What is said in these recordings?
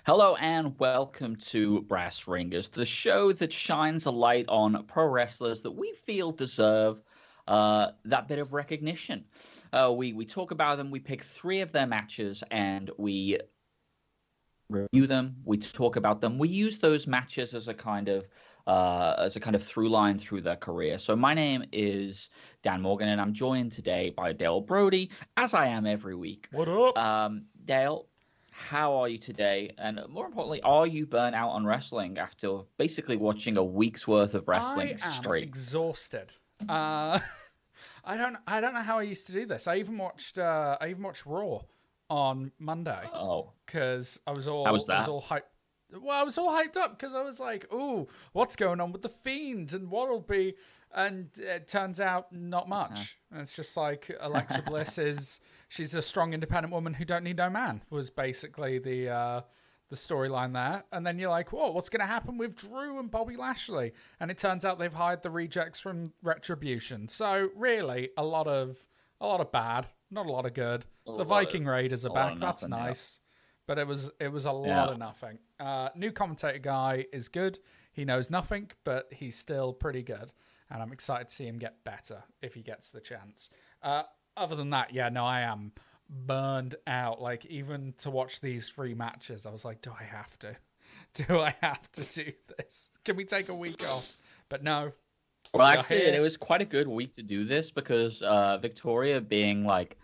Hello and welcome to Brass Ringers, the show that shines a light on pro wrestlers that we feel deserve that bit of recognition. We talk about them, we pick three of their matches, and we review them. We talk about them. We use those matches as a kind of through line through their career. So my name is Dan Morgan, and I'm joined today by Dale Brody, as I am every week. What up? Dale, how are you today? And more importantly, are you burnt out on wrestling after basically watching a week's worth of I wrestling am straight? exhausted. Uh, I don't know how I used to do this. I even watched Raw on Monday Oh, because how was I was that? all hyped. Well, I was all hyped up because I was like, "Ooh, what's going on with the Fiend and what'll be?" And it turns out not much. And it's just like Alexa Bliss is she's a strong, independent woman who don't need no man. Was basically the storyline there. And then you're like, whoa, what's going to happen with Drew and Bobby Lashley? And it turns out they've hired the rejects from Retribution. So really, a lot of bad, not a lot of good. The Viking Raiders are A lot back. of That's nothing, yeah. nice. But it was a lot Yeah. of nothing. New commentator guy is good. He knows nothing, but he's still pretty good. And I'm excited to see him get better if he gets the chance. Other than that, yeah, no, I am burned out. Like, even to watch these three matches, I was like, do I have to? Do I have to do this? Can we take a week off? But no, Well, we are actually, it here. was quite a good week to do this because Victoria being like,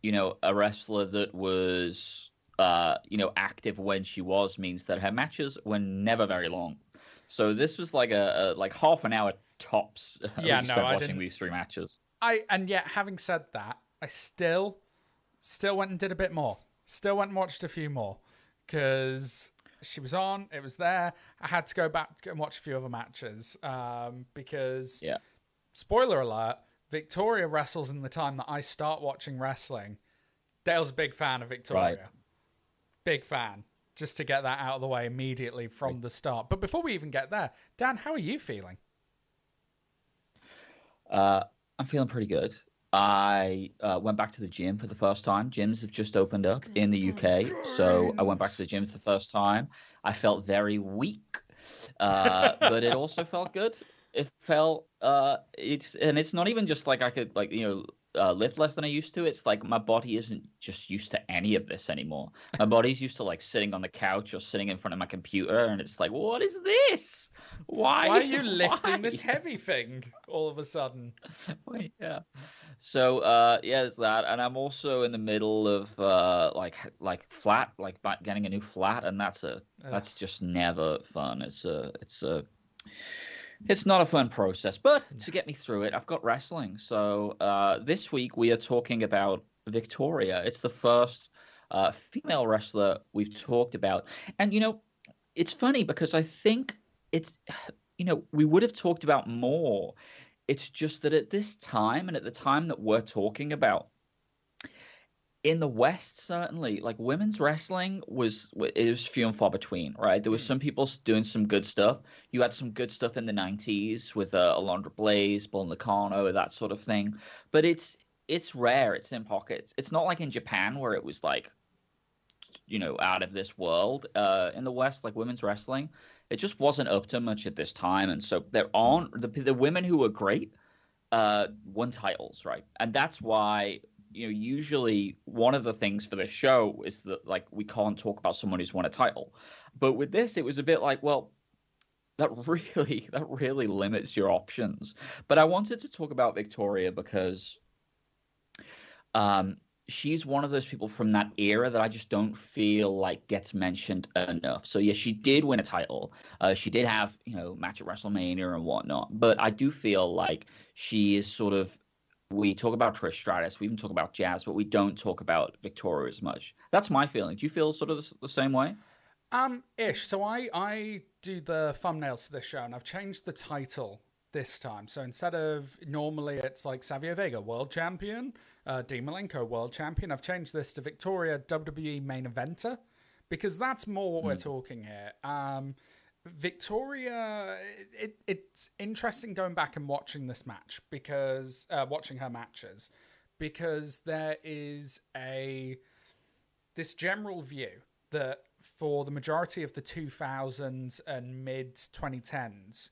a wrestler that was, active when she was means that her matches were never very long. So this was like a like half an hour tops Yeah, we no, spent I watching didn't. these three matches. And yet, having said that, I still went and did a bit more. Still went and watched a few more because she was on. It was there. I had to go back and watch a few other matches because, Yeah, spoiler alert, Victoria wrestles in the time that I start watching wrestling. Dale's a big fan of right. Victoria. Big fan. Just to get that out of the way immediately from the start. But before we even get there, Dan, how are you feeling? Uh, I'm feeling pretty good. I went back to the gym for the first time. Gyms have just opened up in the UK, so I went back to Gains. the gym for the first time. I felt very weak, but it also felt good. It felt it's not even just like I could lift less than I used to. It's like my body isn't just used to any of this anymore. My body's used to like sitting on the couch or sitting in front of my computer, and it's like, what is this? Why are Why? you lifting Why? this heavy thing all of a sudden? Wait, yeah. So yeah, there's that, and I'm also in the middle of like flat, like getting a new flat, and Ugh. that's just never fun. It's not a fun process, but No. to get me through it, I've got wrestling. So this week we are talking about Victoria. It's the first female wrestler we've talked about, and it's funny because I think it's we would have talked about more. It's just that at this time and at the time that we're talking about in the West, certainly, like women's wrestling it was few and far between, right? There was Hmm. some people doing some good stuff. You had some good stuff in the '90s with Alondra Blaze, Bull Nakano, that sort of thing. But it's rare. It's in pockets. It's not like in Japan where it was like out of this world. In the West, like women's wrestling, it just wasn't up to much at this time, and so there aren't the women who were great won titles, right? And that's why usually one of the things for the show is that like we can't talk about someone who's won a title, but with this it was a bit like, well, that really limits your options. But I wanted to talk about Victoria because um, she's one of those people from that era that I just don't feel like gets mentioned enough. So yeah, she did win a title. She did have match at WrestleMania and whatnot. But I do feel like she is sort of. We talk about Trish Stratus, we even talk about Jazz, but we don't talk about Victoria as much. That's my feeling. Do you feel sort of the same way? Ish. So I do the thumbnails for this show, and I've changed the title this time. So instead of normally it's like Savio Vega, World Champion, Dean Malenko, World Champion, I've changed this to Victoria, WWE Main Eventer, because that's more what we're Mm, talking here. Victoria, it's interesting going back and watching this match because watching her matches because there is a this general view that for the majority of the 2000s and mid 2010s,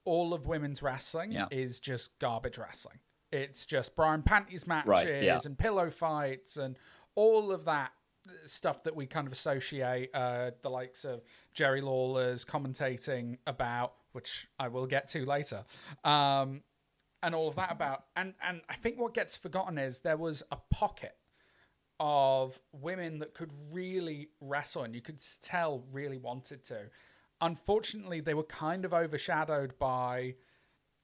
all of women's wrestling Yeah. is just garbage wrestling. It's just bra and panties Right. Yeah. matches and pillow fights and all of that stuff that we kind of associate the likes of Jerry Lawler's commentating about, which I will get to later, and all of that about. And I think what gets forgotten is there was a pocket of women that could really wrestle and you could tell really wanted to. Unfortunately, they were kind of overshadowed by,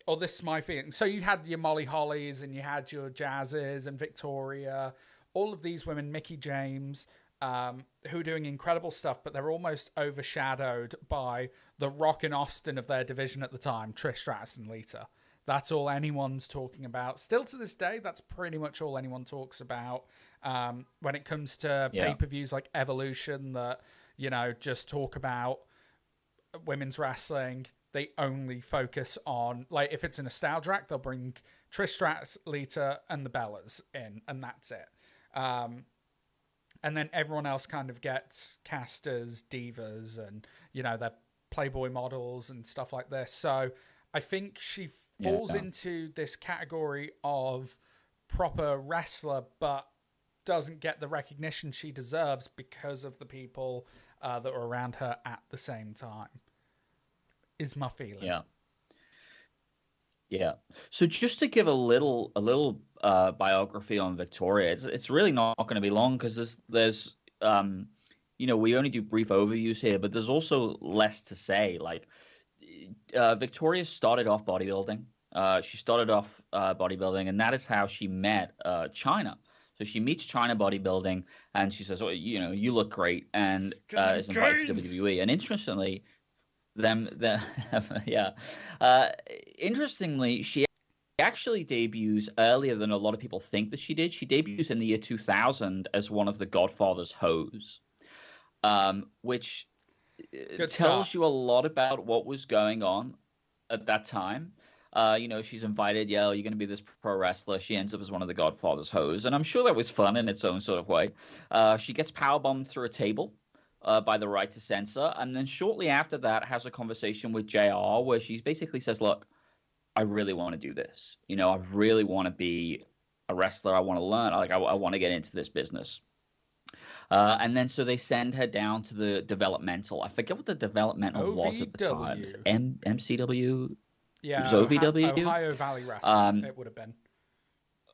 oh, this is my feeling. So you had your Molly Hollies and you had your Jazzes and Victoria, all of these women, Mickey James, who are doing incredible stuff, but they're almost overshadowed by the Rock and Austin of their division at the time, Trish Stratus and Lita. That's all anyone's talking about. Still to this day, that's pretty much all anyone talks about. When it comes to pay-per-views like Evolution that, just talk about women's wrestling, they only focus on, like, if it's a nostalgia act, they'll bring Trish Stratus, Lita, and the Bellas in, and that's it. And then everyone else kind of gets cast as divas and, they're Playboy models and stuff like this. So I think she falls into this category of proper wrestler, but doesn't get the recognition she deserves because of the people that were around her at the same time, is my feeling. Yeah. So just to give a little biography on Victoria, it's really not going to be long because there's we only do brief overviews here, but there's also less to say. Like Victoria started off bodybuilding. She started off bodybuilding, and that is how she met China. So she meets China bodybuilding, and she says, "Oh, you look great," and is invited to WWE. And interestingly, interestingly, she actually debuts earlier than a lot of people think that she did. She debuts in the year 2000 as one of the Godfather's hoes, which tells you a lot about what was going on at that time. She's invited, you're going to be this pro wrestler. She ends up as one of the Godfather's hoes, and I'm sure that was fun in its own sort of way. She gets powerbombed through a table by the right to censor, and then shortly after that has a conversation with JR where she basically says, look, I really want to do this. I really want to be a wrestler. I want to learn. I want to get into this business. And then so they send her down to the developmental. I forget what the developmental was at the time. MCW? Yeah, it was OVW? Ohio Valley Wrestling, it would have been.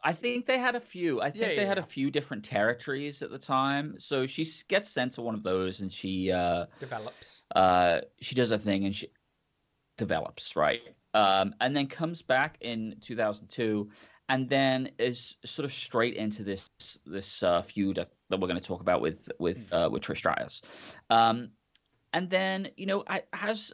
I think they had a few. I think they had a few different territories at the time. So she gets sent to one of those, and she develops. She does a thing, and she develops, right? And then comes back in 2002, and then is sort of straight into this feud that we're going to talk about with Trish Stratus. And then has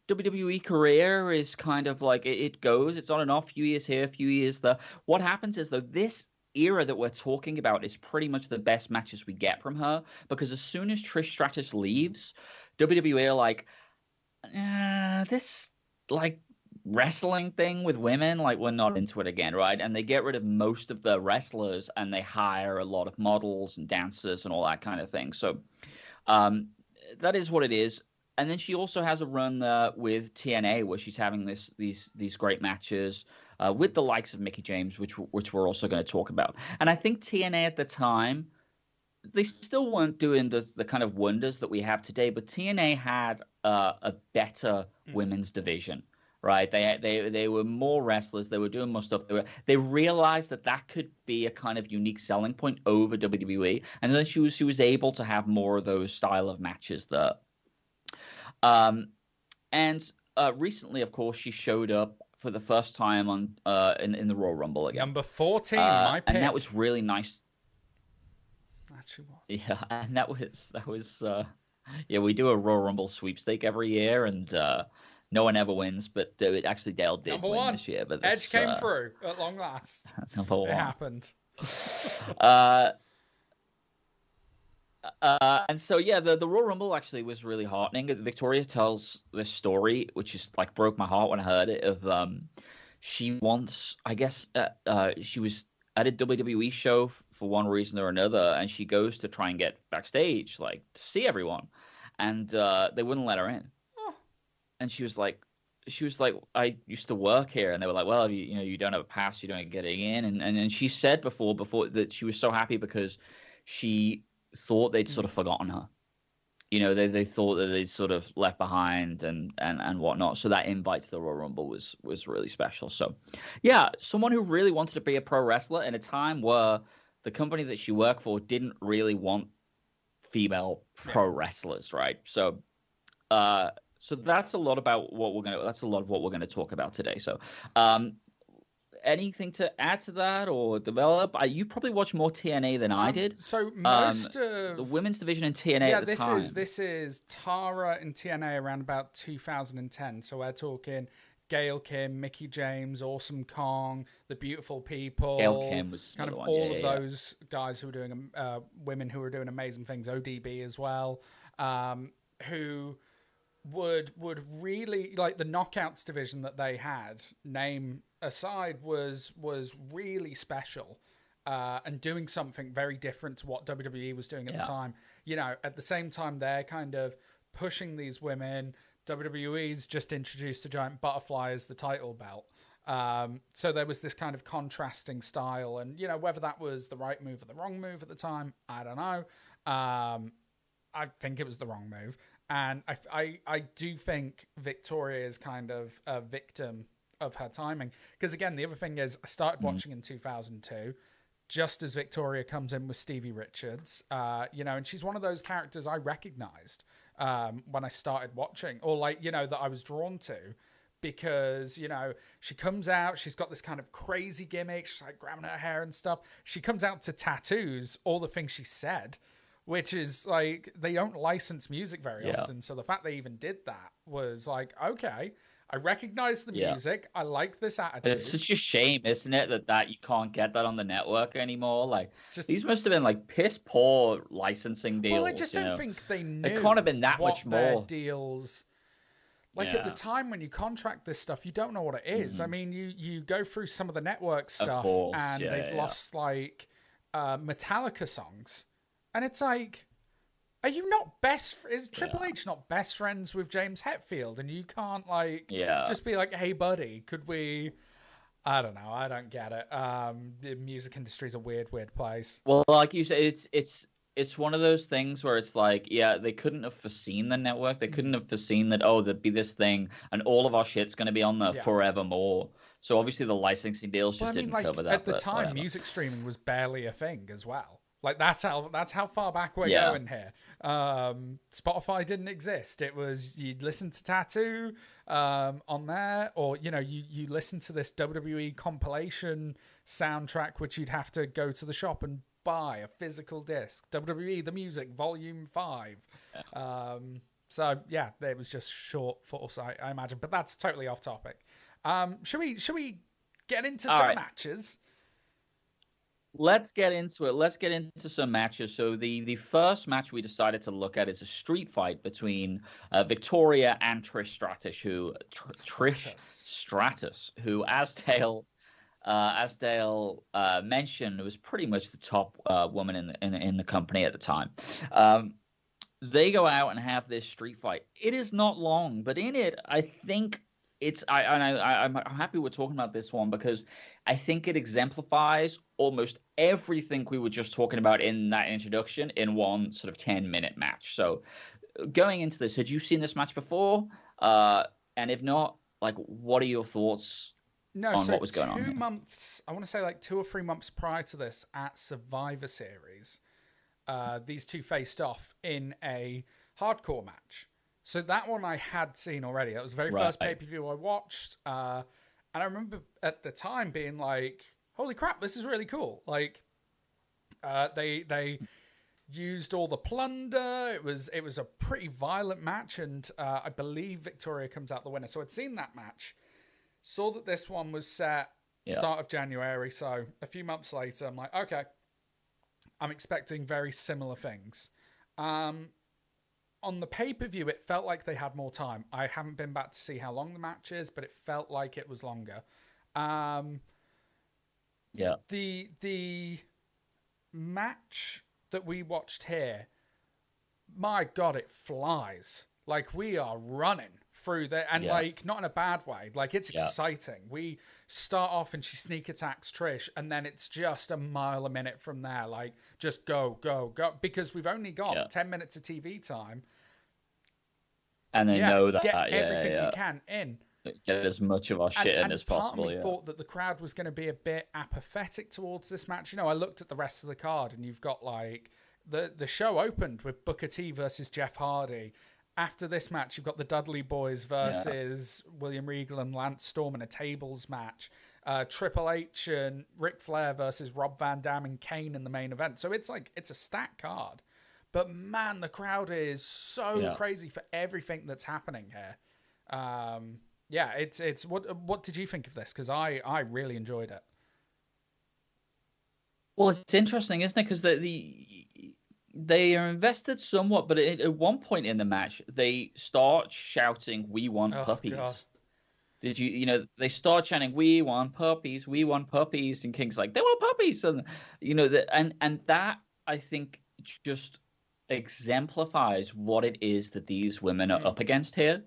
WWE career is kind of like it goes. It's on and off. Few years here, few years there. What happens is, though, this era that we're talking about is pretty much the best matches we get from her, because as soon as Trish Stratus leaves, WWE are like, this like wrestling thing with women, like we're not into it again, right? And they get rid of most of the wrestlers and they hire a lot of models and dancers and all that kind of thing. So that is what it is. And then she also has a run with TNA where she's having these great matches with the likes of Mickey James, which we're also going to talk about. And I think TNA at the time, they still weren't doing the kind of wonders that we have today, but TNA had a better women's division, right? They were more wrestlers. They were doing more stuff. They realized that could be a kind of unique selling point over WWE, and then she was able to have more of those style of matches there. And recently, of course, she showed up for the first time on in the Royal Rumble again. Number 14, my pick. And that was really nice. Actually was. Yeah, and that was we do a Royal Rumble sweepstake every year, and no one ever wins, but Dale did number win one. This year. But Edge came through at long last. Number one. It happened. And so the Royal Rumble actually was really heartening. Victoria tells this story, which is like broke my heart when I heard it. Of she once, I guess, she was at a WWE show for one reason or another, and she goes to try and get backstage, like to see everyone, and they wouldn't let her in. Oh, And she was like, I used to work here, and they were like, well, you know, you don't have a pass, you don't get in, and she said before that she was so happy because she thought they'd sort of forgotten her. You know, they thought that they'd sort of left behind and whatnot. So that invite to the Royal Rumble was really special. So, yeah, someone who really wanted to be a pro wrestler in a time where the company that she worked for didn't really want female yeah. pro wrestlers, right? Uh, so that's a lot about what we're gonna. That's a lot of what we're gonna talk about today. So, um, anything to add to that or develop? You probably watched more TNA than I did. So Um, most the of women's division in TNA yeah, at the time. this is Tara in TNA around about 2010. So we're talking Gail Kim, Mickey James, Awesome Kong, The Beautiful Gail People, Kim was kind another of one. Yeah, all of yeah, those guys who were doing women who were doing amazing things. ODB as well, who would really like the knockouts division that they had, name aside, was really special, and doing something very different to what WWE was doing at the yeah. time. You know, at the same time they're kind of pushing these women. WWE's just introduced a giant butterfly as the title belt. So there was this kind of contrasting style, and you know whether that was the right move or the wrong move at the time, I don't know. I think it was the wrong move. And I do think Victoria is kind of a victim of her timing. Because again, the other thing is I started Mm. watching in 2002, just as Victoria comes in with Stevie Richards, you know, and she's one of those characters I recognized when I started watching, or like, you know, that I was drawn to. Because, you know, she comes out, she's got this kind of crazy gimmick, she's like grabbing her hair and stuff. She comes out to tattoos all the things she said, which is like they don't license music very Yeah. often. So the fact they even did that was like, okay, I recognize the Yeah. music. I like this It's attitude. such a shame, isn't it, that you can't get that on the network anymore? Like It's just, these must have been like piss poor licensing well, I deals, just you don't know. think they It can't have knew been that much what their more. deals. Like at the Yeah. time when you contract this stuff, you don't know what it is. I Hmm. mean, you go through some of the network Of stuff, course. and Yeah, they've yeah, yeah. lost like Metallica songs, and it's like, are you not is Triple Yeah. H not best friends with James Hetfield? And you can't like Yeah. just be like, hey buddy, could we? I don't know. I don't get it. The music industry is a weird place. Well, like you said, it's one of those things where it's like, yeah, they couldn't have foreseen the network. They couldn't have foreseen that, oh, there'd be this thing and all of our shit's going to be on there Yeah. forevermore. So obviously the licensing deals Well, I just mean, didn't cover like that, at the but time, whatever. music streaming was barely a thing as well. Like that's how far back we're Yeah. going here. Spotify didn't exist. It was you'd listen to Tattoo on there, or you know you listen to this WWE compilation soundtrack, which you'd have to go to the shop and buy a physical disc. WWE The Music Volume 5. So yeah, it was just short foresight, I imagine. But that's totally off topic. Should we get into All some right. matches? Let's get into it. Let's get into some matches. So the first match we decided to look at is a street fight between Victoria and Trish Stratus, Trish Stratus. Stratus, who as Dale mentioned, was pretty much the top woman in the company at the time. They go out and have this street fight. It is not long, but in it, I think I'm happy we're talking about this one because I think it exemplifies almost everything we were just talking about in that introduction in one sort of 10-minute match. So going into this, had you seen this match before? And if not, like, what are your thoughts No, on so what was going on here? 2 months, I want to say like 2 or 3 months prior to this at Survivor Series, these two faced off in a hardcore match. So that one I had seen already. That was the very first Right. pay-per-view I watched. And I remember at the time being like, holy crap, this is really cool. Like, they used all the plunder. It was a pretty violent match, and I believe Victoria comes out the winner. So I'd seen that match, saw that this one was set Yeah. start of January. So a few months later, I'm like, okay, I'm expecting very similar things. On the pay-per-view, it felt like they had more time. I haven't been back to see how long the match is, but it felt like it was longer. Yeah. The match that we watched here, my God, it flies. Like, we are running through there, and like, not in a bad way. Like, it's exciting. We start off and she sneak attacks Trish, and then it's just a mile a minute from there. Like, just go, go, go. Because we've only got 10 minutes of TV time. And they know that. Get everything we can in. Get as much of our shit in as possible. Part of me thought that the crowd was going to be a bit apathetic towards this match. You know, I looked at the rest of the card, and you've got like the show opened with Booker T versus Jeff Hardy. After this match, you've got the Dudley Boys versus William Regal and Lance Storm in a tables match. Triple H and Ric Flair versus Rob Van Dam and Kane in the main event. So it's like, it's a stacked card. But man, the crowd is so crazy for everything that's happening here. It's what did you think of this? Because I really enjoyed it. Well, it's interesting, isn't it? Because they are invested somewhat, but at one point in the match, they start shouting, "We want puppies." God. Did they start chanting, "We want puppies, we want puppies," and King's like, "They want puppies," and and that, I think, just exemplifies what it is that these women are up against here.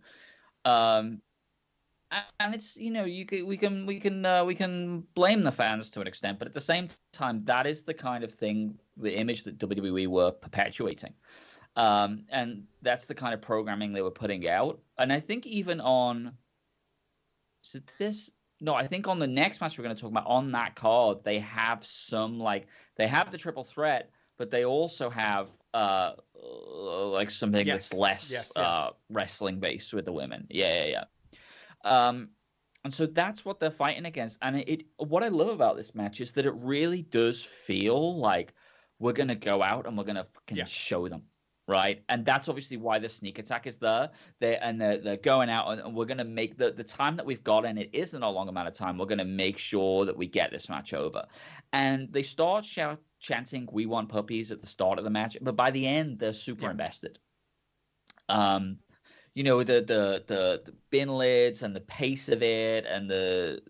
And it's, we can blame the fans to an extent, but at the same time, that is the kind of thing, the image that WWE were perpetuating, and that's the kind of programming they were putting out. And I think even on I think on the next match we're going to talk about, on that card, they have they have the triple threat, but they also have like something that's less wrestling based with the women. And so that's what they're fighting against. And what I love about this match is that it really does feel like we're going to go out and we're going to fucking show them, right? And that's obviously why the sneak attack is there. They're going out, and we're going to make the time that we've got, and it isn't a long amount of time, we're going to make sure that we get this match over. And they start chanting, "We want puppies" at the start of the match, but by the end, they're super invested. The bin lids and the pace of it, and the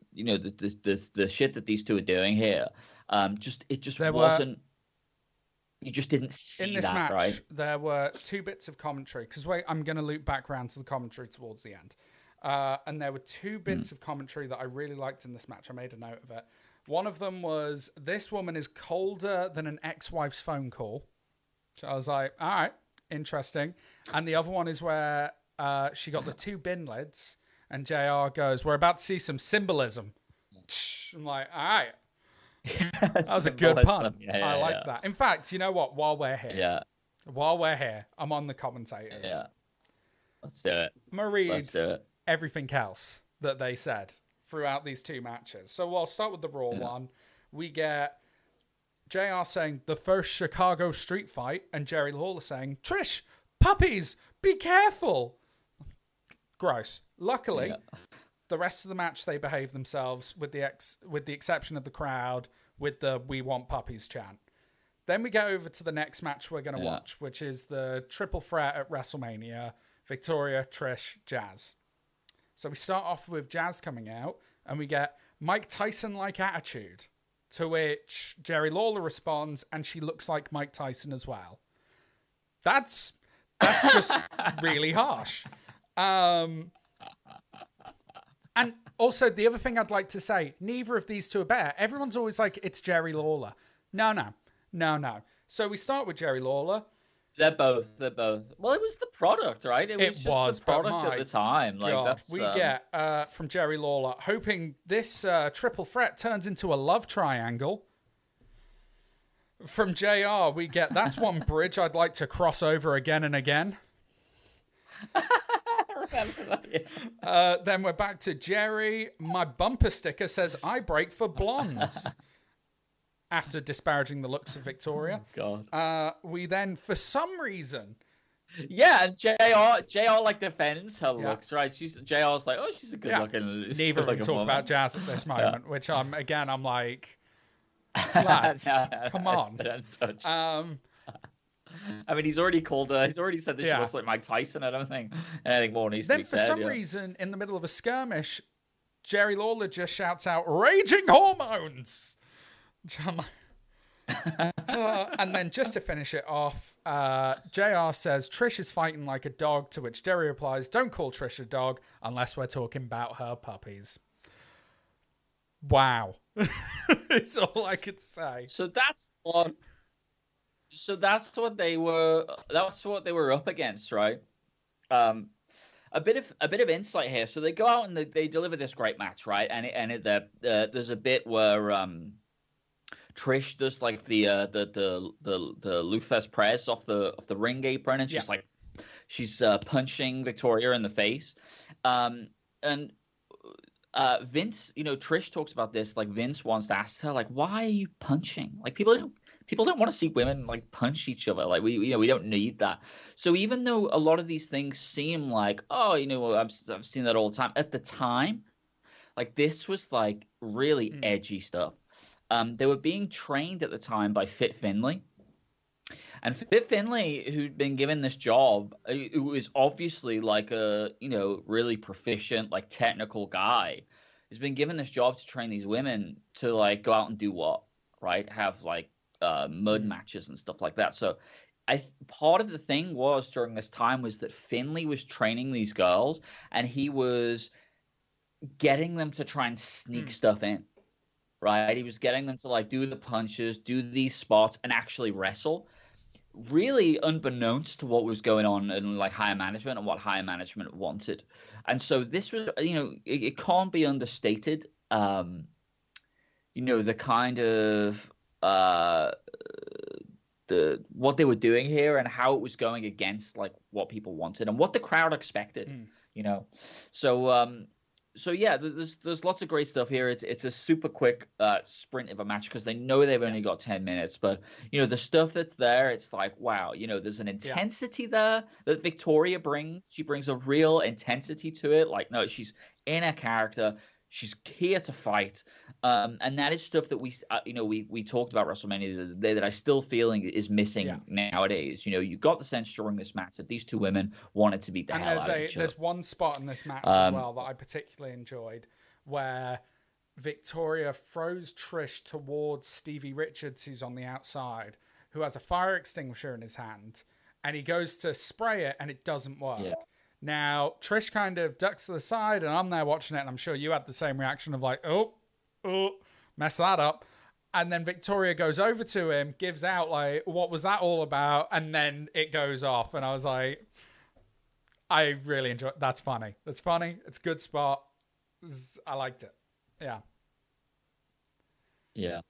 shit that these two are doing here, wasn't. You just didn't see in this that, match, right? There were two bits of commentary, because I'm going to loop back around to the commentary towards the end. And there were two bits of commentary that I really liked in this match. I made a note of it. One of them was, "This woman is colder than an ex-wife's phone call." So I was like, all right, interesting. And the other one is where she got the two bin lids, and JR goes, "We're about to see some symbolism." I'm like, all right. That was a good pun. I like that. In fact, you know what? While we're here, I'm on the commentators. Yeah. Let's do it. I'm going to read everything else that they said throughout these two matches. So I'll start with the Raw one. We get JR saying, "The first Chicago street fight," and Jerry Lawler saying, "Trish, puppies, be careful." Gross. Luckily, the rest of the match, they behave themselves, with the exception of the crowd, with the "We want puppies" chant. Then we go over to the next match we're going to watch, which is the triple threat at WrestleMania: Victoria, Trish, Jazz. So we start off with Jazz coming out, and we get Mike Tyson-like attitude, to which Jerry Lawler responds, and she looks like Mike Tyson as well. That's just really harsh. And also, the other thing I'd like to say, neither of these two are better. Everyone's always like, it's Jerry Lawler. No. So we start with Jerry Lawler. They're both. Well, it was the product, right? It was the product at the time. Like, that's we get from Jerry Lawler, hoping this triple threat turns into a love triangle. From JR, we get, "That's one bridge I'd like to cross over again and again." Then we're back to Jerry. "My bumper sticker says I break for blondes." After disparaging the looks of Victoria. God. We then, for some reason... Yeah, and JR like defends her looks, right? JR's like, "Oh, she's a good looking... Neither of them talk about Jazz at this moment, which I'm like, lads, come on. I mean, he's already called her. He's already said that she looks like Mike Tyson. I don't think anything more needs to be said. Then, for some reason, in the middle of a skirmish, Jerry Lawler just shouts out, "Raging hormones!" And then just to finish it off, JR says Trish is fighting like a dog, to which Derry replies, don't call Trish a dog unless we're talking about her puppies. Wow. It's all I could say. So that's what they were. That's what they were up against, right? Um, a bit of insight here. So they go out and they deliver this great match, right? There's a bit where Trish does like the Lufes press off the ring apron, and Yeah. she's punching Victoria in the face, and Vince, Trish talks about this. Like Vince once asked her, like, "Why are you punching? Like people don't want to see women like punch each other. Like we don't need that." So even though a lot of these things seem like, oh, well, I've seen that all the time. At the time, like this was like really edgy stuff. They were being trained at the time by Fit Finlay. And Fit Finlay, who'd been given this job, who was obviously like a, really proficient, like technical guy, has been given this job to train these women to like go out and do what, right? Have like mud matches and stuff like that. So part of the thing was during this time was that Finlay was training these girls and he was getting them to try and sneak stuff in, right? He was getting them to like do the punches, do these spots, and actually wrestle. Really unbeknownst to what was going on in like higher management and what higher management wanted. And so this was, it can't be understated. The kind of what they were doing here and how it was going against like what people wanted and what the crowd expected. you know. So yeah, there's lots of great stuff here. It's a super quick sprint of a match because they know they've only got 10 minutes. But the stuff that's there, it's like wow, there's an intensity there that Victoria brings. She brings a real intensity to it. Like no, she's in a character. She's here to fight, and that is stuff that we talked about WrestleMania the other day that I still feeling is missing nowadays. You got the sense during this match that these two women wanted to beat the hell out of each other. There's one spot in this match as well that I particularly enjoyed, where Victoria throws Trish towards Stevie Richards, who's on the outside, who has a fire extinguisher in his hand, and he goes to spray it, and it doesn't work. Yeah. Now, Trish kind of ducks to the side, and I'm there watching it, and I'm sure you had the same reaction of like, oh, mess that up. And then Victoria goes over to him, gives out like, what was that all about? And then it goes off, and I was like, I really enjoy it. That's funny. It's funny. It's a good spot. I liked it. Yeah. Yeah.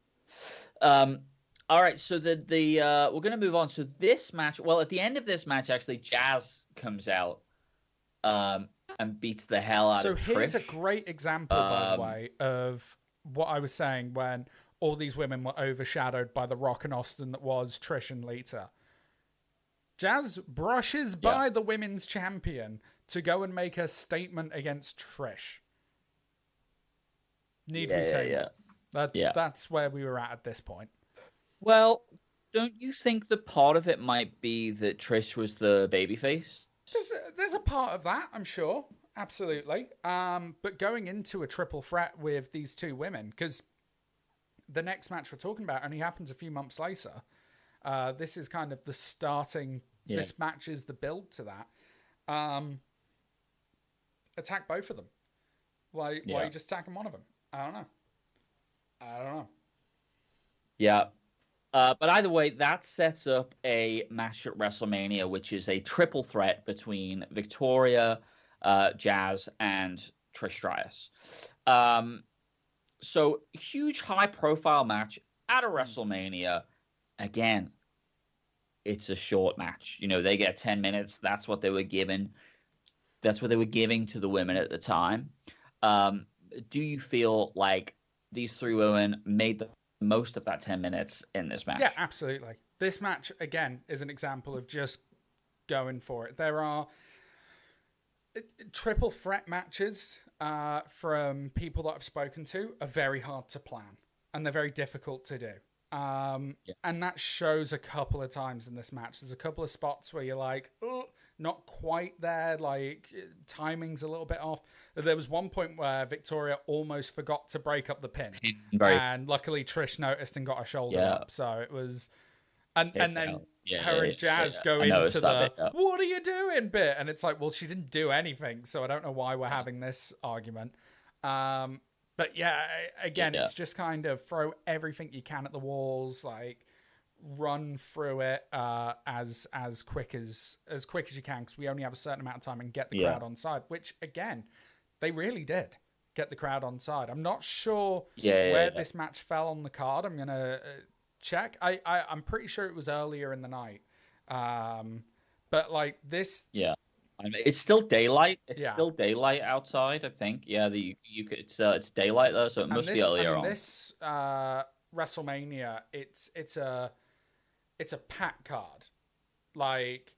All right, so the we're going to move on. So this match, well, at the end of this match, actually, Jazz comes out. And beats the hell out of Trish. So here's a great example, by the way, of what I was saying when all these women were overshadowed by the Rock and Austin that was Trish and Lita. Jazz brushes by the women's champion to go and make a statement against Trish. Need we say more? That's where we were at this point. Well, don't you think that part of it might be that Trish was the babyface? There's a part of that, I'm sure. Absolutely. But going into a triple threat with these two women, because the next match we're talking about only happens a few months later. This is kind of the starting. Yeah. This match is the build to that. Attack both of them. Why are you just attacking one of them? I don't know. Yeah. But either way, that sets up a match at WrestleMania, which is a triple threat between Victoria, Jazz, and Trish Stratus. So huge, high-profile match at a WrestleMania. Again, it's a short match. They get 10 minutes. That's what they were given. That's what they were giving to the women at the time. Do you feel like these three women made the most of that 10 minutes in this match? Yeah, absolutely. This match, again, is an example of just going for it. There are triple threat matches from people that I've spoken to are very hard to plan, and they're very difficult to do. And that shows a couple of times in this match. There's a couple of spots where you're like, oh, not quite there. Like timing's a little bit off. There was one point where Victoria almost forgot to break up the pin, Very, and luckily Trish noticed and got her shoulder yeah, up. So it was, and then yeah, her and Jazz go I into noticed that the bit. Yeah. "what are you doing" bit, and it's like, well, she didn't do anything, so I don't know why we're having this argument. But yeah, again, Yeah. it's just kind of throw everything you can at the walls, like run through it as quick as you can, because we only have a certain amount of time, and get the crowd on side. Which again, they really did get the crowd on side. I'm not sure where this match fell on the card. I'm gonna check. I'm pretty sure it was earlier in the night. But like this, Yeah. I mean, it's still daylight. It's yeah. still daylight outside, I think. Yeah, you could, it's daylight though, so it must be earlier on. This WrestleMania, it's a pack card. Like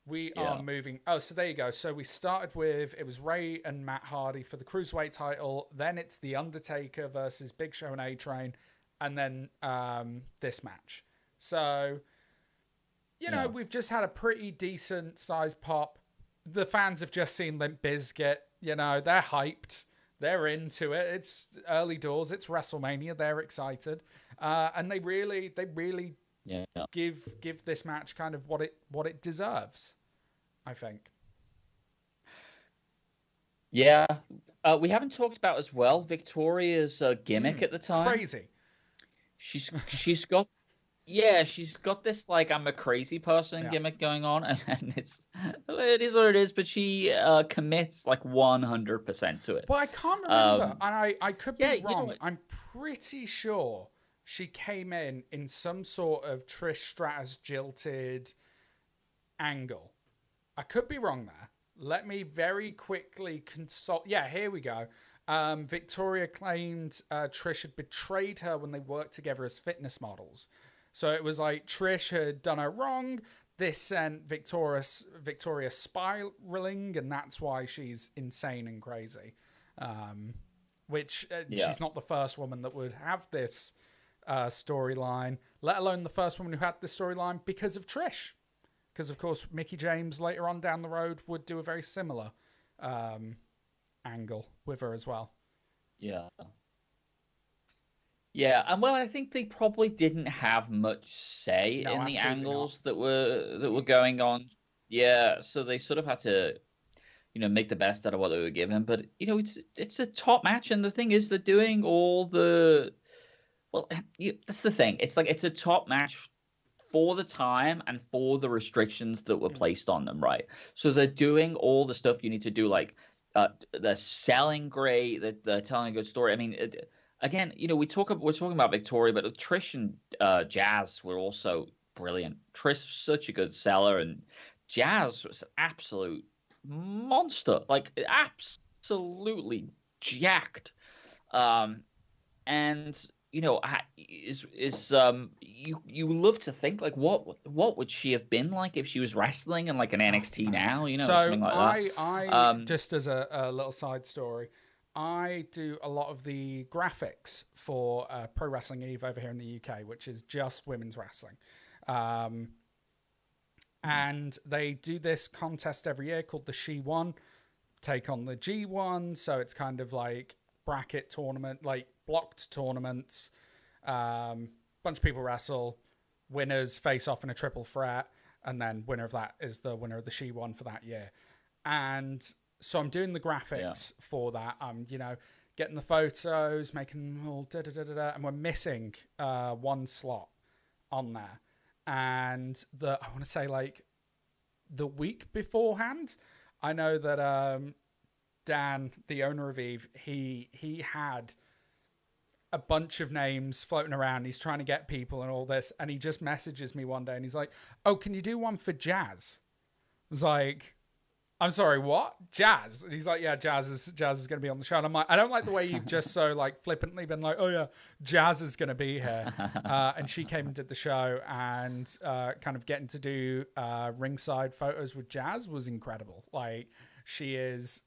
we are moving. Oh, so there you go. So we started with, it was Ray and Matt Hardy for the Cruiserweight title. Then it's The Undertaker versus Big Show and A-Train, and then this match. So you know, we've just had a pretty decent sized pop. The fans have just seen Limp Bizkit. You know, they're hyped. They're into it. It's early doors. It's WrestleMania. They're excited, and they really give this match kind of what it deserves, I think. Yeah, we haven't talked about as well Victoria's gimmick at the time. Crazy. She's got. Yeah, she's got this like I'm a crazy person gimmick going on, and it is what it is. But she commits like 100% to it. Well, I can't remember, and I could be wrong. You know, I'm pretty sure she came in some sort of Trish Stratus jilted angle. I could be wrong there. Let me very quickly consult. Yeah, here we go. Victoria claimed Trish had betrayed her when they worked together as fitness models. So it was like Trish had done her wrong. This sent Victoria spiraling, and that's why she's insane and crazy. Which she's not the first woman that would have this storyline, let alone the first woman who had this storyline because of Trish. Because, of course, Mickie James later on down the road would do a very similar angle with her as well. Yeah. Yeah, and well, I think they probably didn't have much say in the angles that were going on. Yeah, so they sort of had to, make the best out of what they were given. But it's a top match, and the thing is, they're doing all the. Well, that's the thing. It's like it's a top match for the time and for the restrictions that were placed on them, right? So they're doing all the stuff you need to do, like they're selling great, they're telling a good story. I mean. Again, we're talking about Victoria, but Trish and Jazz were also brilliant. Trish was such a good seller, and Jazz was an absolute monster, like absolutely jacked. And you love to think like what would she have been like if she was wrestling in like an NXT now, so something like that. I just as a little side story. I do a lot of the graphics for Pro Wrestling Eve over here in the UK, which is just women's wrestling. And they do this contest every year called the She One, take on the G1. So it's kind of like bracket tournament, like blocked tournaments. Bunch of people wrestle, winners face off in a triple threat, and then winner of that is the winner of the She One for that year. And so I'm doing the graphics for that. I'm, getting the photos, making all and we're missing one slot on there. And I want to say like the week beforehand, I know that Dan, the owner of Eve, he had a bunch of names floating around. He's trying to get people and all this, and he just messages me one day and he's like, "Oh, can you do one for Jazz?" I was like, I'm sorry, what? Jazz? And he's like, yeah, Jazz is going to be on the show. And I'm like, I don't like the way you've just so like flippantly been like, oh yeah, Jazz is going to be here. And she came and did the show, and kind of getting to do ringside photos with Jazz was incredible. Like, she is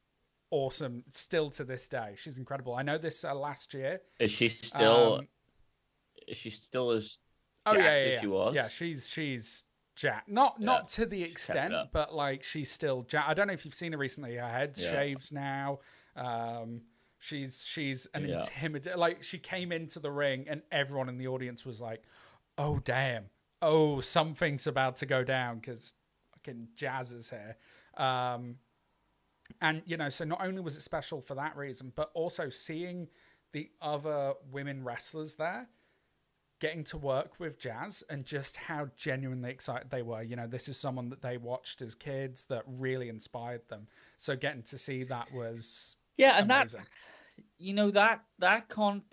awesome still to this day. She's incredible. I know this last year. Is she still as jacked as she was? Yeah, she's Not to the She kept it extent, up. but like she's still I don't know if you've seen her recently. Her head's Yeah. shaved now. She's an Yeah. intimidating. Like she came into the ring and everyone in the audience was like, "Oh damn! Oh, something's about to go down because fucking Jazz is here." And so not only was it special for that reason, but also seeing the other women wrestlers there getting to work with Jazz and just how genuinely excited they were. This is someone that they watched as kids that really inspired them. So getting to see that was And amazing. that can't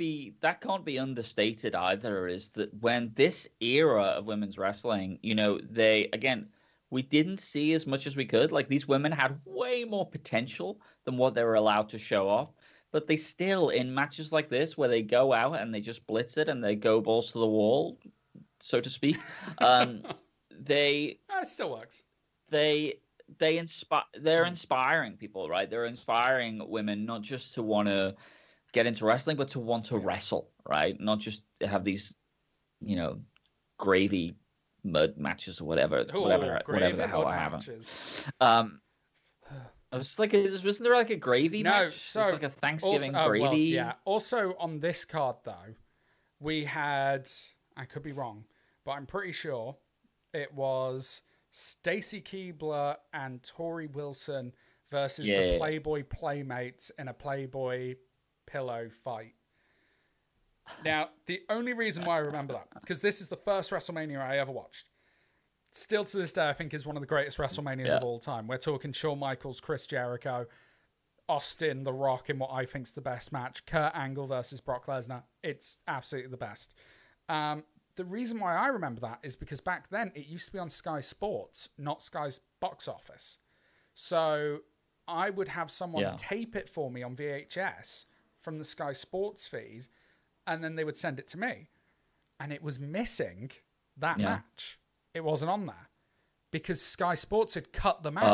be understated either. Is that when this era of women's wrestling, we didn't see as much as we could. Like these women had way more potential than what they were allowed to show off. But they still, in matches like this, where they go out and they just blitz it and they go balls to the wall, so to speak, they It still works. they're inspiring people, right? They're inspiring women not just to want to get into wrestling, but to want to wrestle, right? Not just have these, gravy mud matches or whatever the hell I haven't. I was like, wasn't there like a gravy match? So it's like a Thanksgiving also, gravy. Well, yeah. Also on this card though, we had, I could be wrong, but I'm pretty sure it was Stacy Keibler and Tori Wilson versus the Playboy Playmates in a Playboy pillow fight. Now, the only reason why I remember that, because this is the first WrestleMania I ever watched. Still to this day, I think is one of the greatest WrestleManias of all time. We're talking Shawn Michaels, Chris Jericho, Austin, The Rock in what I think's the best match, Kurt Angle versus Brock Lesnar. It's absolutely the best. The reason why I remember that is because back then it used to be on Sky Sports, not Sky's box office. So I would have someone tape it for me on VHS from the Sky Sports feed, and then they would send it to me. And it was missing that match. It wasn't on there because Sky Sports had cut the match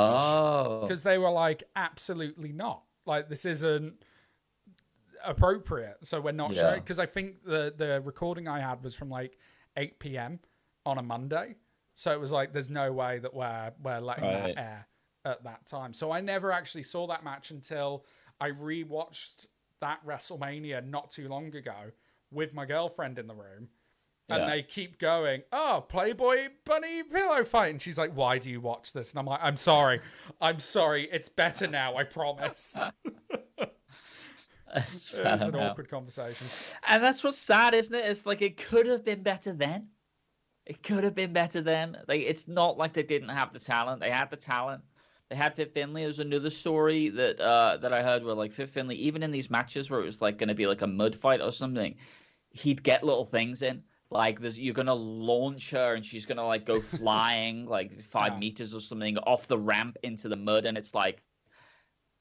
because they were like, absolutely not. Like, this isn't appropriate. So we're not showing, because I think the recording I had was from like 8 p.m. on a Monday. So it was like, there's no way that we're letting that air at that time. So I never actually saw that match until I rewatched that WrestleMania not too long ago with my girlfriend in the room. And they keep going, oh, Playboy Bunny pillow fight. And she's like, why do you watch this? And I'm like, I'm sorry. It's better now, I promise. It was an awkward conversation. And that's what's sad, isn't it? It's like, it could have been better then. Like, it's not like they didn't have the talent. They had the talent. They had Fit Finlay. There's another story that I heard where, like, Fit Finlay, even in these matches where it was like going to be like a mud fight or something, he'd get little things in. Like, you're going to launch her and she's going to, like, go flying, like, 5 meters or something off the ramp into the mud. And it's like,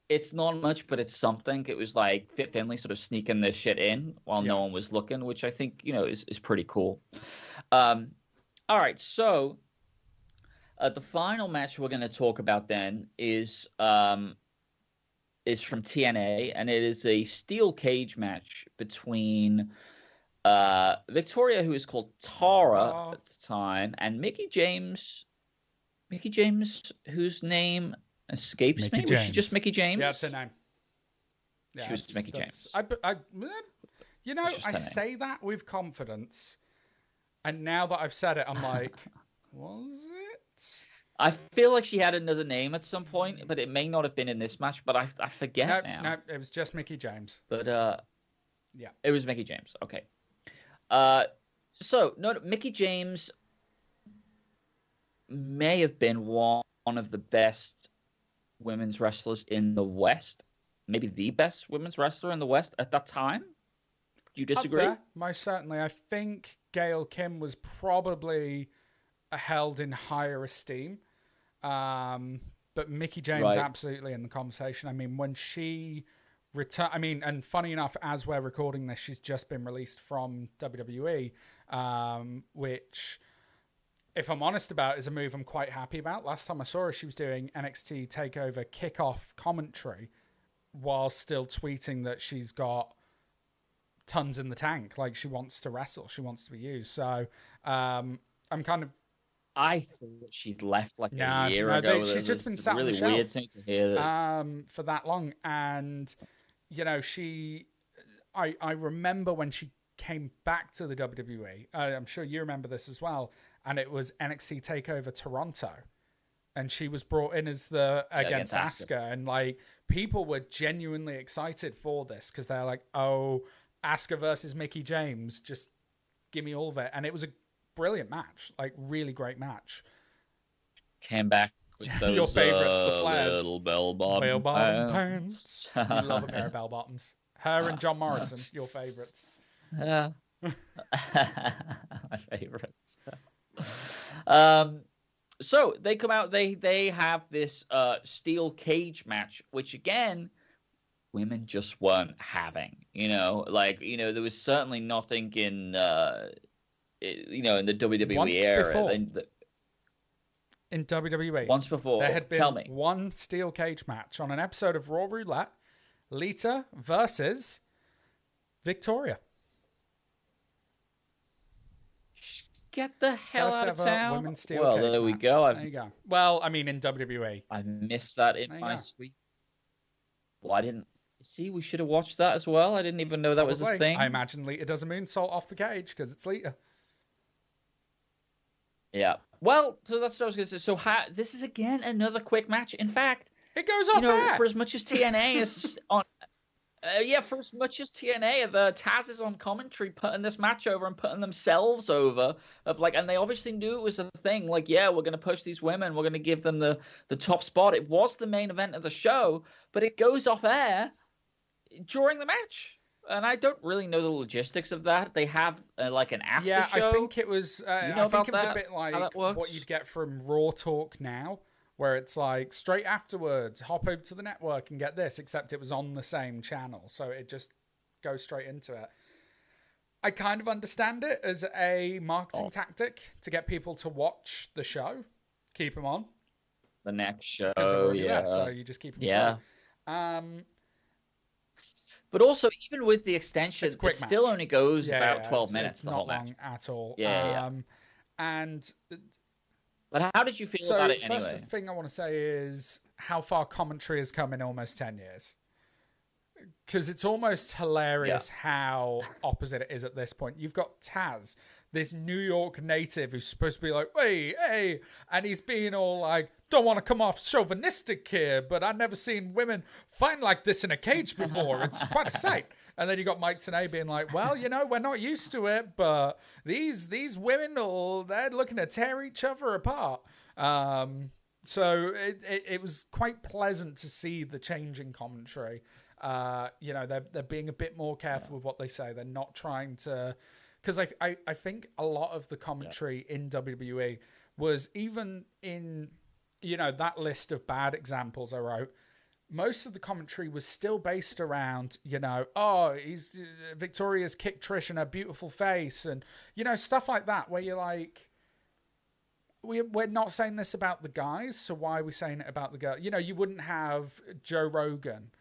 it's not much, but it's something. It was like Fit Finlay sort of sneaking this shit in while no one was looking, which I think, is pretty cool. All right. So the final match we're going to talk about then is from TNA, and it is a steel cage match between Victoria, who is called Tara at the time, and Mickie James, whose name escapes me. Was she just Mickie James? Yeah, that's her name. Yeah, she was Mickie James. I say that with confidence, and now that I've said it, I'm like, was it? I feel like she had another name at some point, but it may not have been in this match. But I forget now. No, it was just Mickie James. But it was Mickie James. Okay. Mickie James may have been one of the best women's wrestlers in the West, maybe the best women's wrestler in the West at that time. Do you disagree? Up there, most certainly. I think Gail Kim was probably held in higher esteem, but Mickie James absolutely in the conversation. I mean, when she and funny enough, as we're recording this, she's just been released from WWE, which, if I'm honest about, is a move I'm quite happy about. Last time I saw her, she was doing NXT TakeOver kickoff commentary while still tweeting that she's got tons in the tank. Like, she wants to wrestle. She wants to be used. So I'm kind of I thought she'd left like a Nah, year no, ago. she's just This been is sat on the really weird shelf to me to hear this. for that long. And, you know, I remember when she came back to the WWE. I'm sure you remember this as well. And it was NXT Takeover Toronto. And she was brought in as the Yeah, against against Asuka. Asuka, and like people were genuinely excited for this because they're like, "Oh, Asuka versus Mickey James, just give me all of it." And it was a brilliant match, like really great match. Came back with Your those favorites, the Flares, little bell bell bottom bottom pants. pants. We love a pair of bell bottoms. Her and John Morrison, your favorites. Yeah. My favorites. Um, so they come out. They have this steel cage match, which again, women just weren't having. There was certainly nothing in in the WWE Once era. before, in WWE, Once before, there had tell been me. one steel cage match on an episode of Raw Roulette. Lita versus Victoria. Get the hell First out of ever town. women's steel Well, cage there we match. go. There you go. Well, I mean, in WWE. I missed that in There you my go. sleep. Well, I didn't see. We should have watched that as well. I didn't even know that was a Probably. thing. I imagine Lita does a moonsault off the cage because it's Lita. Yeah. Well, so that's what I was going to say. So this is again another quick match. In fact, It goes off air. for as much as TNA is on, for as much as TNA, the Taz is on commentary putting this match over and putting themselves over. And they obviously knew it was a thing. Like, yeah, we're going to push these women. We're going to give them the top spot. It was the main event of the show, but it goes off air during the match. And I don't really know the logistics of that. They have like an after show. I think it was. I think it was a bit like what you'd get from Raw Talk now, where it's like straight afterwards, hop over to the network and get this. Except it was on the same channel, so it just goes straight into it. I kind of understand it as a marketing tactic to get people to watch the show, keep them on the next show. There, so you just keep them free. But also, even with the extension, it still match. only goes about 12 minutes. It's not long at all. And but how did you feel about it anyway? First thing I want to say is how far commentary has come in almost 10 years. Because it's almost hilarious how opposite it is at this point. You've got Taz, this New York native who's supposed to be like, hey, and he's being all like, don't want to come off chauvinistic here, but I've never seen women fighting like this in a cage before. It's quite a sight. And then you got Mike Tenay being like, well, we're not used to it, but these women, they're looking to tear each other apart. So it was quite pleasant to see the change in commentary. They're being a bit more careful with what they say. They're not trying to... Because I think a lot of the commentary in WWE was even in... that list of bad examples I wrote, most of the commentary was still based around, Victoria's kicked Trish in her beautiful face and, stuff like that, where you're like, we're not saying this about the guys, so why are we saying it about the girl? You wouldn't have Joe Rogan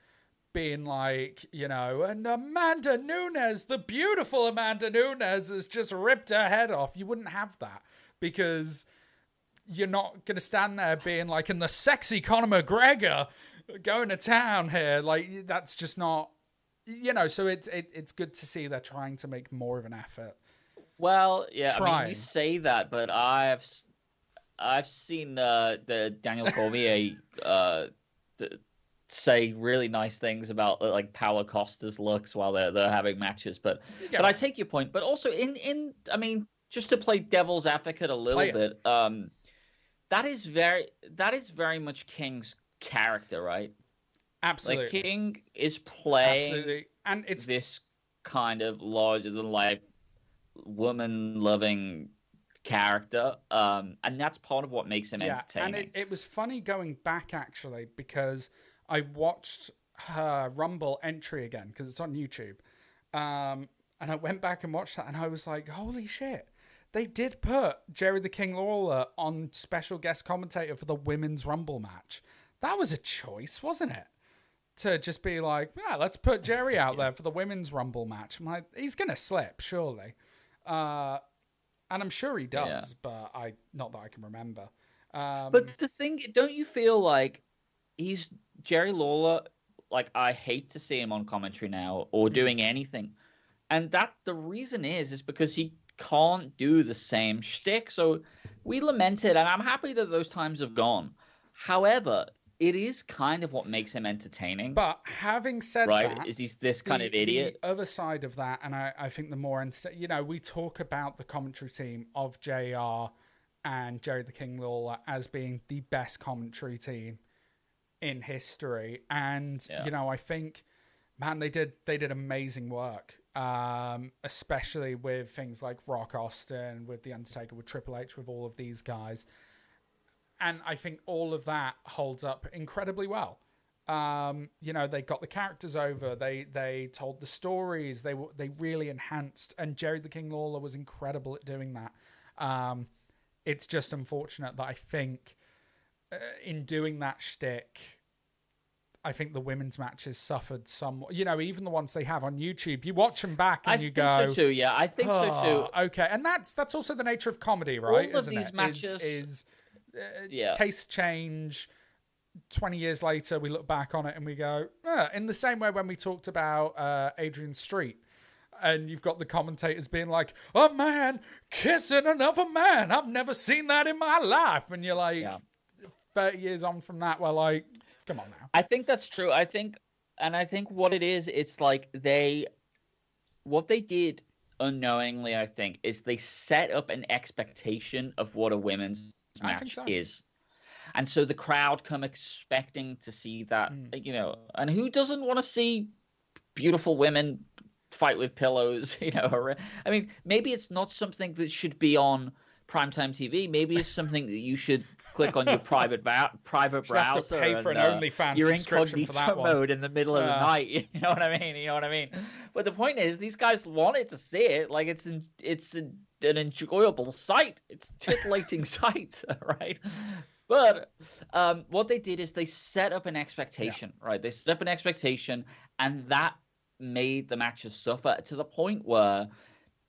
being like, and Amanda Nunes, the beautiful Amanda Nunes, has just ripped her head off. You wouldn't have that because... You're not going to stand there being like, in the sexy Conor McGregor going to town here. Like, that's just not, so it's good to see they're trying to make more of an effort. Well, yeah, I mean, you say that, but I've seen the Daniel Cormier say really nice things about like Paulo Costa's looks while they're having matches. But I take your point. But also I mean, just to play devil's advocate a little bit, that is very much King's character, right? Absolutely. Like King is playing and it's this kind of larger than life woman loving character. And that's part of what makes him entertaining. And it was funny going back actually, because I watched her Rumble entry again because it's on YouTube. And I went back and watched that and I was like, holy shit. They did put Jerry the King Lawler on special guest commentator for the Women's Rumble match. That was a choice, wasn't it? To just be like, let's put Jerry out there for the Women's Rumble match. I'm like, he's going to slip, surely. And I'm sure he Yeah. does, but not that I can remember. But the thing, don't you feel like he's Jerry Lawler? Like, I hate to see him on commentary now or mm, doing anything, and that the reason is because he can't do the same shtick. So we lament it, and I'm happy that those times have gone. However, it is kind of what makes him entertaining, But having said right? that, Is he's this kind of the idiot? other side of that, and I think the more, we talk about the commentary team of JR and Jerry the King Lawler as being the best commentary team in history, and Yeah. I think, man, they did amazing work, especially with things like Rock Austin, with the Undertaker, with Triple H, with all of these guys, and I think all of that holds up incredibly well. They got the characters over. They told the stories. They really enhanced, and Jerry the King Lawler was incredible at doing that. It's just unfortunate that I think in doing that shtick, I think the women's matches suffered somewhat. Even the ones they have on YouTube, you watch them back and I you think so go, too. Yeah, I think so too. "Oh, okay." And that's also the nature of comedy, right? All of Isn't these it? matches, Is yeah, tastes change. 20 years later, we look back on it and we go, in the same way when we talked about Adrian Street, and you've got the commentators being like, "A man kissing another man. I've never seen that in my life." And you're like, yeah. 30 years on from that, we're like, come on now. I think that's true. I think what it is, it's like what they did unknowingly, I think, is they set up an expectation of what a women's I think match so. is. And so the crowd come expecting to see that, and who doesn't want to see beautiful women fight with pillows, I mean, maybe it's not something that should be on primetime TV. Maybe it's something that you should click on your private Should have to browser pay for and an OnlyFans your subscription for that incognito one. mode in the middle of the night. You know what I mean? You know what I mean? But the point is, these guys wanted to see it. Like an enjoyable sight. It's titillating sight, right? But what they did is they set up an expectation, right? They set up an expectation, and that made the matches suffer to the point where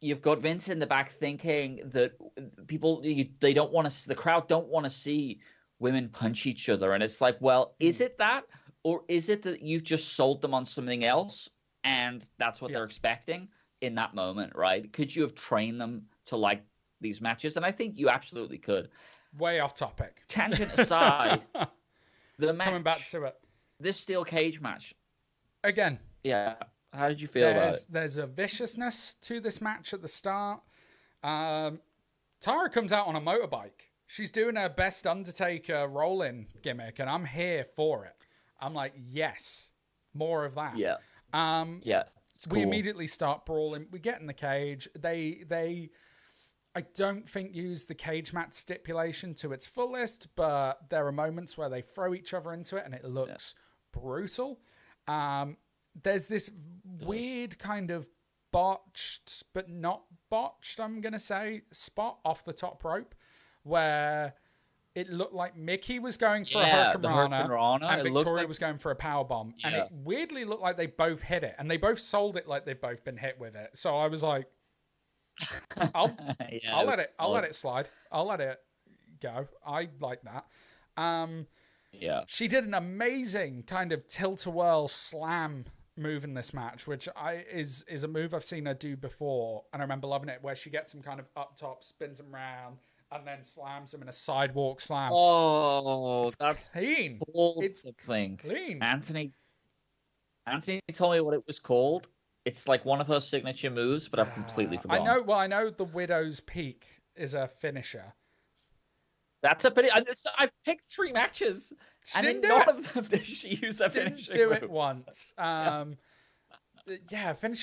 you've got Vince in the back thinking that they don't want to, the crowd don't want to see women punch each other. And it's like, well, is it that? Or is it that you've just sold them on something else and that's what they're expecting in that moment, right? Could you have trained them to like these matches? And I think you absolutely could. Way off topic. Tangent aside, the match, coming back to it, this steel cage match. Again, yeah. How did you feel about it? There's a viciousness to this match at the start. Tara comes out on a motorbike. She's doing her best Undertaker roll-in gimmick, and I'm here for it. I'm like, yes, more of that. Yeah. Yeah. We immediately start brawling. We get in the cage. They I don't think use the cage match stipulation to its fullest, but there are moments where they throw each other into it, and it looks brutal. There's this weird kind of botched, but not botched, I'm going to say, spot off the top rope where it looked like Mickey was going for a Hurricanrana and Victoria was going for a powerbomb. Yeah. And it weirdly looked like they both hit it, and they both sold it like they've both been hit with it. So I was like, I'll let it slide. I'll let it go. I like that. Yeah. She did an amazing kind of tilt-a-whirl slam move in this match, which is a move I've seen her do before, and I remember loving it, where she gets him kind of up top, spins him round, and then slams him in a sidewalk slam. Oh, that's clean. It's clean. Clean. Anthony told me what it was called. It's like one of her signature moves, but I've completely forgotten. I know the Widow's Peak is a finisher. That's a pretty. I've picked 3 matches, and in none of them did she use a finisher. Didn't do it once. Finisher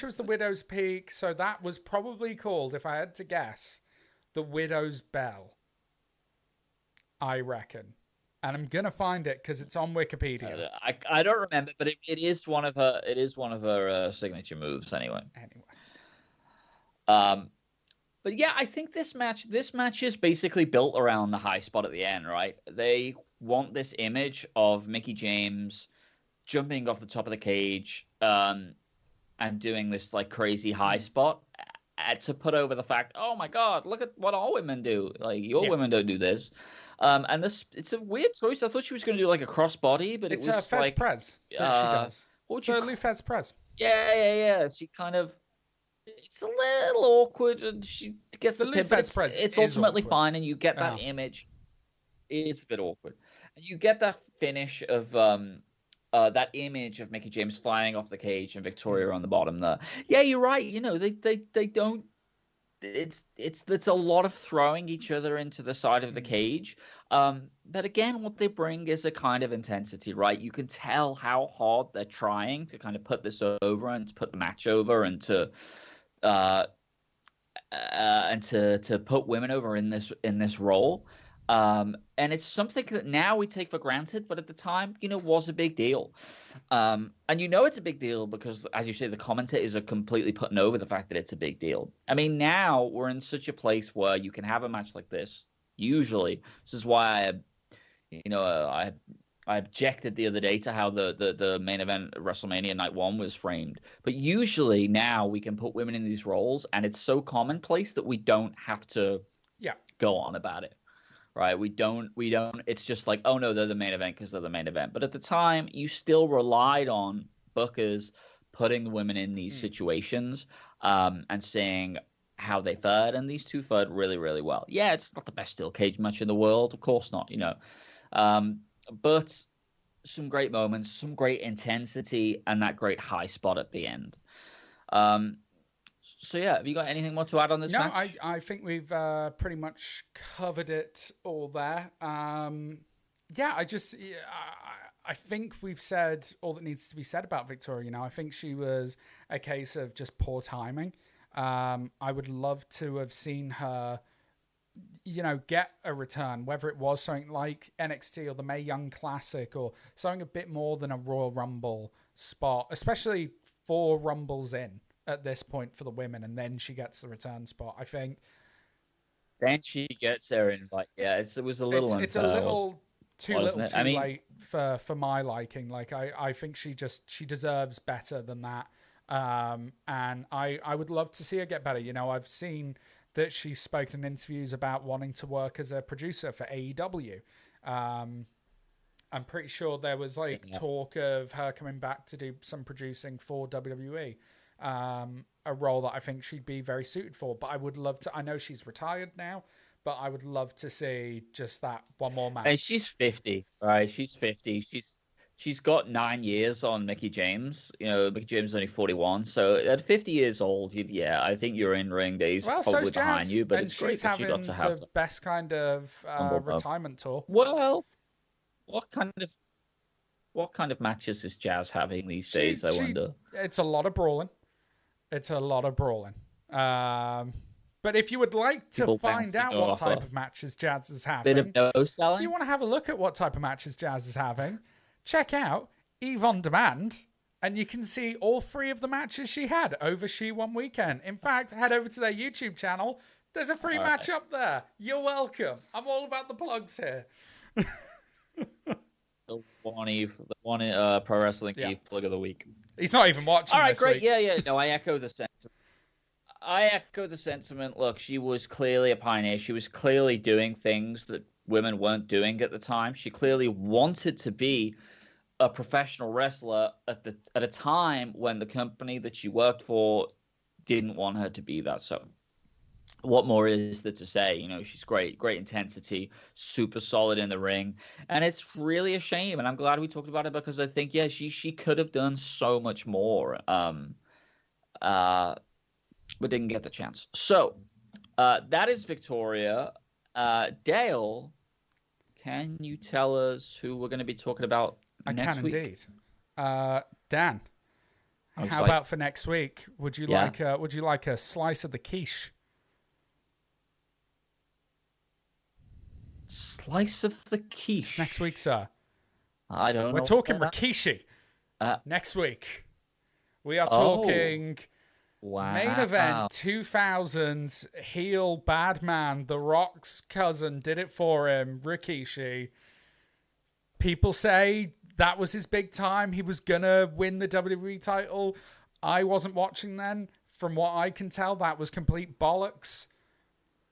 was the Widow's Peak, so that was probably called, if I had to guess, the Widow's Bell. I reckon. And I'm gonna find it because it's on Wikipedia. I don't remember, but it is one of her. It is one of her signature moves, anyway. But yeah, I think this match is basically built around the high spot at the end, right? They want this image of Mickie James jumping off the top of the cage, and doing this like crazy high spot, to put over the fact, oh my God, look at what all women do. Like your Yeah. women don't do this. And it's a weird choice. I thought she was going to do like a crossbody, but it It's her was Fez like, Prez that she does. what would It's you? her Lou Fez Prez. Yeah, yeah, yeah. She kind of, it's a little awkward, and she gets The the Lou pin, but Fez Prez it's is ultimately awkward. fine, and you get that image. It's a bit awkward, and you get that finish of that image of Mickey James flying off the cage and Victoria on the bottom there. Yeah, you're right. You know, they don't. It's a lot of throwing each other into the side of the cage. But again, what they bring is a kind of intensity, right? You can tell how hard they're trying to kind of put this over and to put the match over uh, and to put women over in this role. And it's something that now we take for granted, but at the time, was a big deal. And it's a big deal because, as you say, the commentators are completely putting over the fact that it's a big deal. I mean, now we're in such a place where you can have a match like this. Usually, this is why I objected the other day to how the main event WrestleMania Night 1 was framed. But usually now we can put women in these roles, and it's so commonplace that we don't have to go on about it. Right? We don't, it's just like, oh no, they're the main event because they're the main event. But at the time, you still relied on bookers putting the women in these situations and saying how they fared. And these two fared really, really well. Yeah, it's not the best steel cage match in the world. Of course not, but some great moments, some great intensity, and that great high spot at the end. So yeah, have you got anything more to add on this match? No, I think we've pretty much covered it all there. I think we've said all that needs to be said about Victoria. I think she was a case of just poor timing. I would love to have seen her, get a return, whether it was something like NXT or the Mae Young Classic or something a bit more than a Royal Rumble spot, especially 4 Rumbles in at this point for the women, and then she gets the return spot. I think then she gets her invite. Yeah, it was a little unfair. It's a little too late for my liking. Like I think she deserves better than that. And I would love to see her get better. I've seen that she's spoken in interviews about wanting to work as a producer for AEW. I'm pretty sure there was talk of her coming back to do some producing for WWE. A role that I think she'd be very suited for. But I would love to. I know she's retired now, but I would love to see just that one more match. And she's 50, right? She's 50. She's got 9 years on Mickey James. Mickey James is only 41, so at 50 years old, I think your in-ring days probably behind you. But it's great that she got to have the best kind of retirement tour. Well, what kind of matches is Jazz having these days? I wonder. It's a lot of brawling. But if you would like to find out what type of matches Jazz is having, bit of no selling. If you want to have a look at what type of matches Jazz is having, check out Eve on Demand, and you can see all 3 of the matches she had over She One Weekend. In fact, head over to their YouTube channel. There's a free match up there. You're welcome. I'm all about the plugs here. The one Pro Wrestling Eve plug of the week. He's not even watching. All right, this great. week. Yeah. No, I echo the sentiment. Look, she was clearly a pioneer. She was clearly doing things that women weren't doing at the time. She clearly wanted to be a professional wrestler at a time when the company that she worked for didn't want her to be that. So what more is there to say? She's great intensity, super solid in the ring, and it's really a shame. And I'm glad we talked about it because I think, she could have done so much more, but didn't get the chance. So that is Victoria. Dale, can you tell us who we're going to be talking about next week? I can indeed. Dan, how about for next week? Would you like a slice of the quiche? Slice of the quiche. It's next week, sir. I don't know. We're talking Rikishi. Next week. We are talking main event 2000s heel bad man. The Rock's cousin did it for him. Rikishi. People say that was his big time. He was going to win the WWE title. I wasn't watching then. from what I can tell, that was complete bollocks.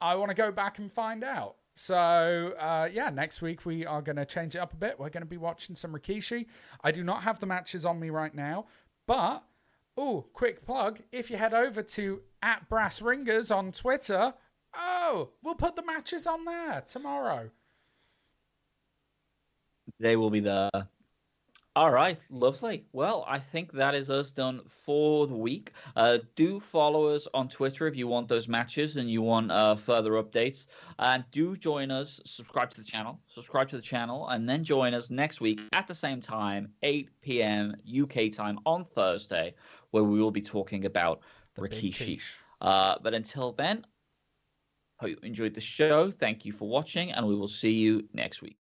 I want to go back and find out. So, yeah, next week we are going to change it up a bit. We're going to be watching some Rikishi. I do not have the matches on me right now, but, quick plug, if you head over to @BrassRingers on Twitter, we'll put the matches on there tomorrow. They will be there. All right, lovely. Well, I think that is us done for the week. Do follow us on Twitter if you want those matches and you want further updates. And do join us, subscribe to the channel, and then join us next week at the same time, 8 p.m. UK time on Thursday, where we will be talking about Rikishi. But until then, hope you enjoyed the show. Thank you for watching, and we will see you next week.